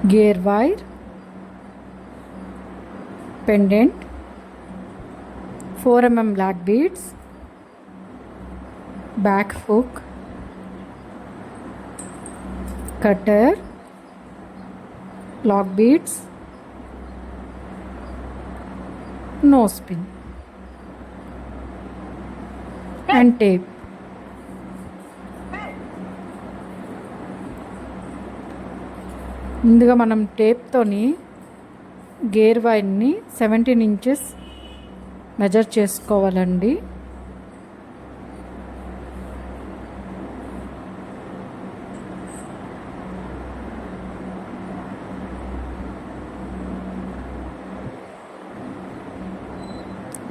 gear wire, pendant, 4 mm black beads, back hook, cutter, lock beads, nose pin and tape. ముందుగా మనం టేప్తోని gear వైర్ని 17 inches measure చేసుకోవాలండి.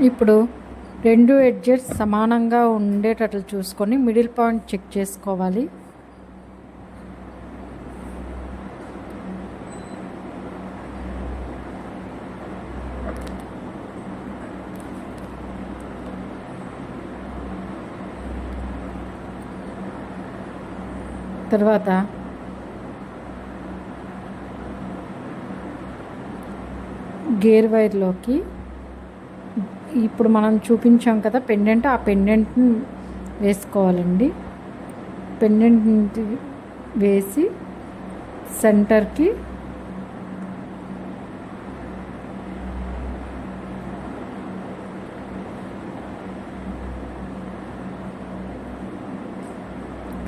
ఇప్పుడు రెండు edges సమానంగా ఉండేటట్లు చూసుకొని మిడిల్ పాయింట్ చెక్ చేసుకోవాలి. తర్వాత గేర్ వైర్లోకి ఇప్పుడు మనం చూపించాం కదా పెండెంట్, ఆ పెండెంట్ని వేసుకోవాలండి. పెండెంట్ వేసి సెంటర్కి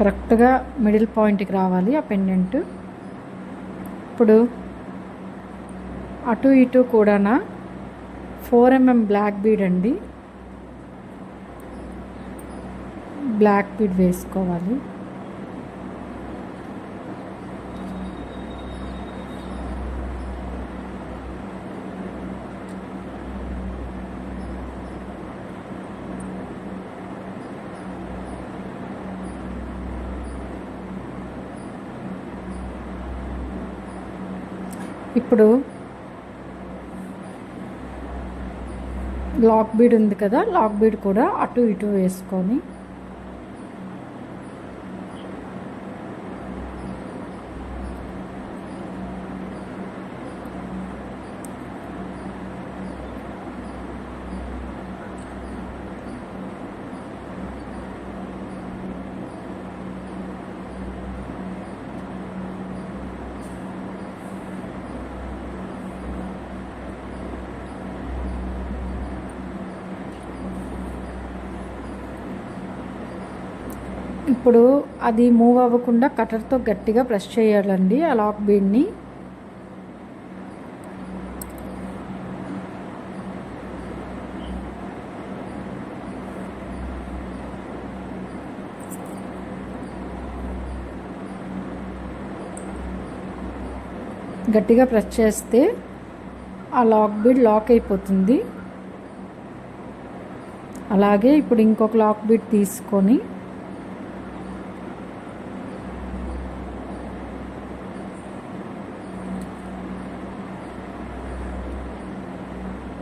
కరెక్ట్గా మిడిల్ పాయింట్కి రావాలి ఆ పెండెంట్. ఇప్పుడు అటు ఇటు కూడా 4 mm బ్లాక్ బీడ్ అండి, బ్లాక్ బీడ్ వేసుకోవాలి. ఇప్పుడు లాక్ బీడ్ ఉంది కదా, లాక్ బీడ్ కూడా అటు ఇటు వేసుకొని ఇప్పుడు అది మూవ్ అవ్వకుండా కట్టర్తో గట్టిగా ప్రెస్ చేయాలండి ఆ లాక్ బీడ్ని. గట్టిగా ప్రెస్ చేస్తే ఆ లాక్ బీడ్ లాక్ అయిపోతుంది. అలాగే ఇప్పుడు ఇంకొక లాక్ బీడ్ తీసుకొని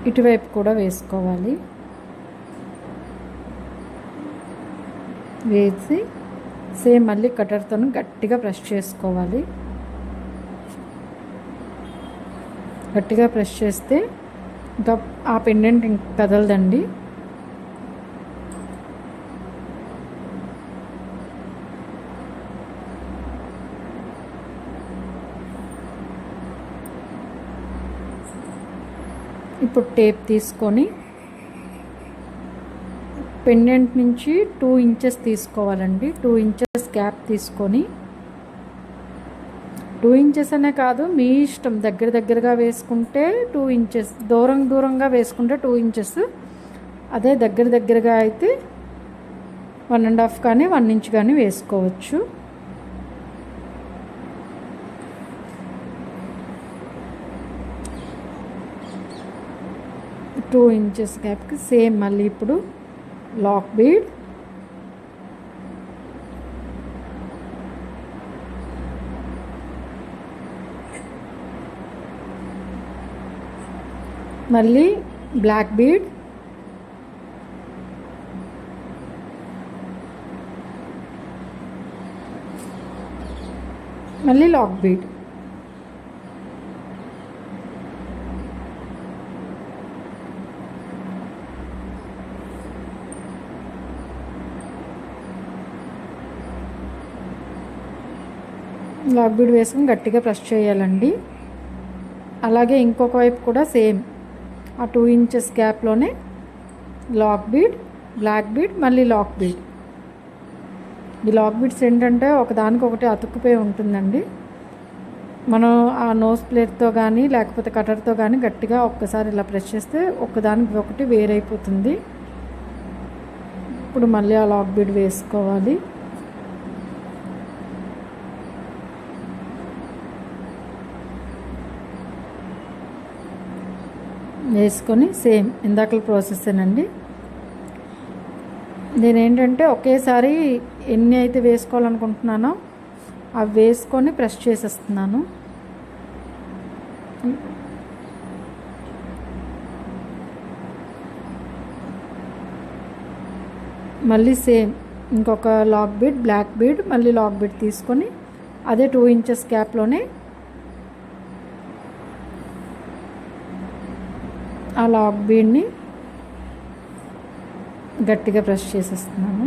ఇటువైపు కూడా వేసుకోవాలి. వేసి సేమ్ మళ్ళీ కట్టర్తో గట్టిగా ప్రెస్ చేసుకోవాలి. గట్టిగా ప్రెస్ చేస్తే ఇంకా ఆ పెండెంట్ కదలదండి. ఇప్పుడు టేప్ తీసుకొని పెండెంట్ నుంచి 2 ఇంచెస్ తీసుకోవాలండి. 2 ఇంచెస్ గ్యాప్ తీసుకొని, 2 ఇంచెస్ అనే కాదు మీ ఇష్టం, దగ్గరగా వేసుకుంటే 2 ఇంచెస్, దూరంగా వేసుకుంటే 2 ఇంచెస్, అదే దగ్గరగా అయితే 1.5 కానీ 1 ఇంచ్ కానీ వేసుకోవచ్చు. టూ ఇంచెస్ గ్యాప్కి సేమ్ మళ్ళీ ఇప్పుడు లాక్ బీడ్, మళ్ళీ బ్లాక్ బీడ్, మళ్ళీ లాక్ బీడ్. లాక్ బీడ్ వేసుకుని గట్టిగా ప్రెస్ చేయాలండి. అలాగే ఇంకొక వైపు కూడా సేమ్ ఆ 2 ఇంచెస్ గ్యాప్లోనే లాక్ బీడ్, బ్లాక్ బీడ్, మళ్ళీ లాక్ బీడ్. ఈ లాక్ బీడ్స్ ఏంటంటే ఒకదానికొకటి అతుక్కుపోయి ఉంటుందండి. మనం ఆ నోస్ ప్లేట్తో కానీ లేకపోతే కటర్తో కానీ గట్టిగా ఒక్కసారి ఇలా ప్రెస్ చేస్తే ఒకదానికి ఒకటి వేరైపోతుంది. ఇప్పుడు మళ్ళీ ఆ లాక్ బీడ్ వేసుకోవాలి. వేసుకొని సేమ్ ఇందాకల ప్రాసెసేనండి. నేనేంటంటే ఒకేసారి ఎన్ని అయితే వేసుకోవాలనుకుంటున్నానో అవి వేసుకొని ప్రెస్ చేసేస్తున్నాను. మళ్ళీ సేమ్ ఇంకొక లాక్ బీడ్, బ్లాక్ బీడ్, మళ్ళీ లాక్ బీడ్ తీసుకొని అదే 2 ఇంచెస్ గ్యాప్లోనే ఆ లాక్ బీడ్ని గట్టిగా ప్రెస్ చేసేస్తున్నాను.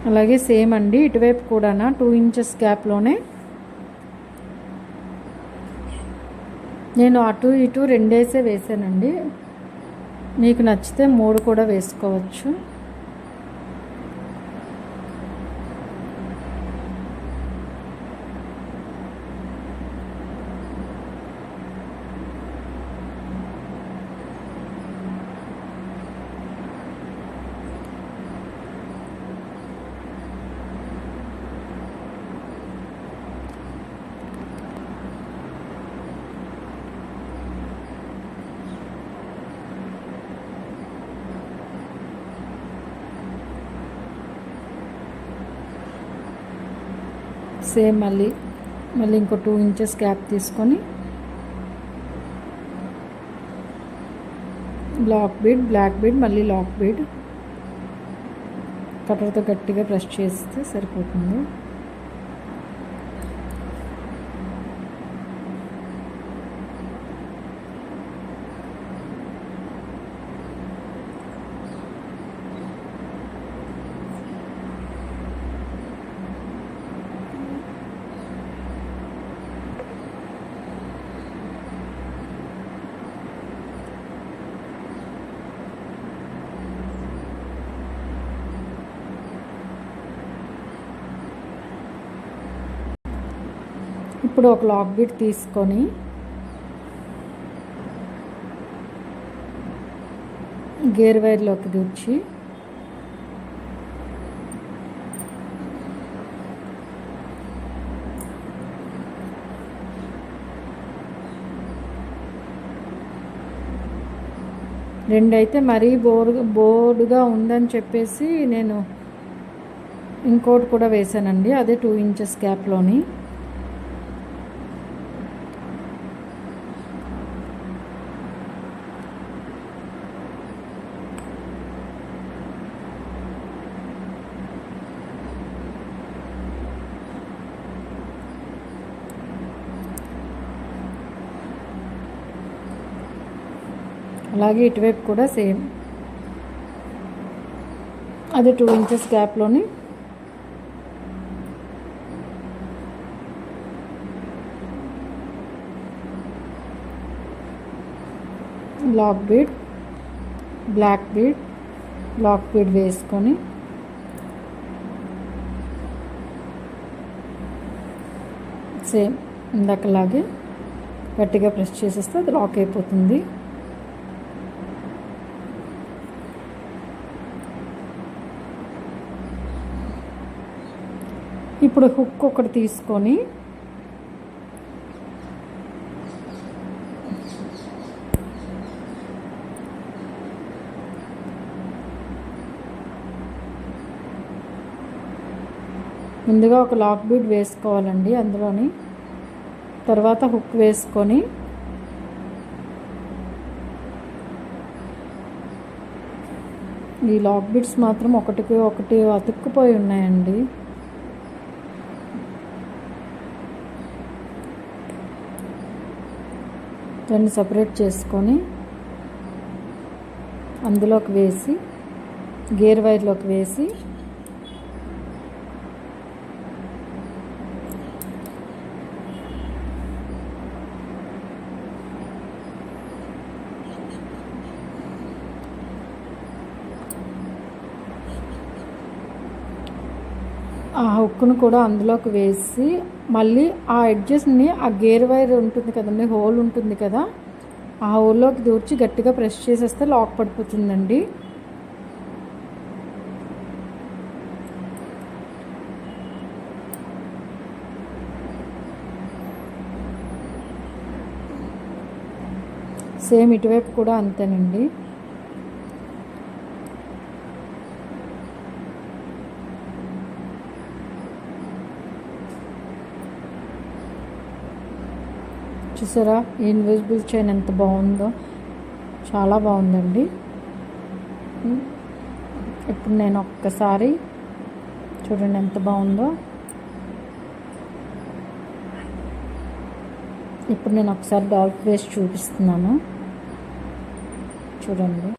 అలాగే సేమ్ అండి ఇటువైపు కూడా 2 ఇంచెస్ గ్యాప్లోనే నేను అటు ఇటు 2 వేసానండి. మీకు నచ్చితే 3 కూడా వేసుకోవచ్చు. సేమ్ మళ్ళీ ఇంకో 2 ఇంచెస్ గ్యాప్ తీసుకొని లాక్ బీడ్, బ్లాక్ బీడ్, మళ్ళీ లాక్ బీడ్ కటర్తో గట్టిగా ప్రెస్ చేస్తే సరిపోతుంది. ఇప్పుడు ఒక లాక్ బీడ్ తీసుకొని గేర్ వైర్లోకి దూర్చి రెండైతే మరీ బోర్డుగా ఉందని చెప్పేసి నేను ఇంకోటి కూడా వేసానండి. అదే 2 ఇంచెస్ గ్యాప్లోని. అలాగే ఇటువైపు కూడా సేమ్ అదే 2 ఇంచెస్ గ్యాప్లోని lac bead, black bead, lac bead వేసుకొని సేమ్ ఇందాకలాగే గట్టిగా ప్రెస్ చేసేస్తే అది లాక్ అయిపోతుంది. ఇప్పుడు హుక్ ఒకటి తీసుకొని ముందుగా ఒక లాక్ బీడ్ వేసుకోవాలండి అందులోని. తర్వాత హుక్ వేసుకొని ఈ లాక్ బిట్స్ మాత్రం ఒకటికి ఒకటి అతుక్కుపోయి ఉన్నాయండి. దాన్ని సపరేట్ చేసుకొని అందులోకి వేసి గేర్ వైర్లోకి వేసి ఆ హుక్ను కూడా అందులోకి వేసి మళ్ళీ ఆ ఎడ్జెస్ని ఆ గేర్ వైర్ ఉంటుంది కదండి, హోల్ ఉంటుంది కదా, ఆ హోల్లోకి దూర్చి గట్టిగా ప్రెస్ చేసేస్తే లాక్ పడిపోతుందండి. సేమ్ ఇటువైపు కూడా అంతేనండి. చూసారా ఈ ఇన్విజిబుల్ చైన్ ఎంత బాగుందో, చాలా బాగుందండి. ఇప్పుడు నేను ఒక్కసారి చూడండి ఎంత బాగుందో. ఇప్పుడు నేను ఒకసారి డాల్ఫ్ వేసి చూపిస్తున్నాను చూడండి.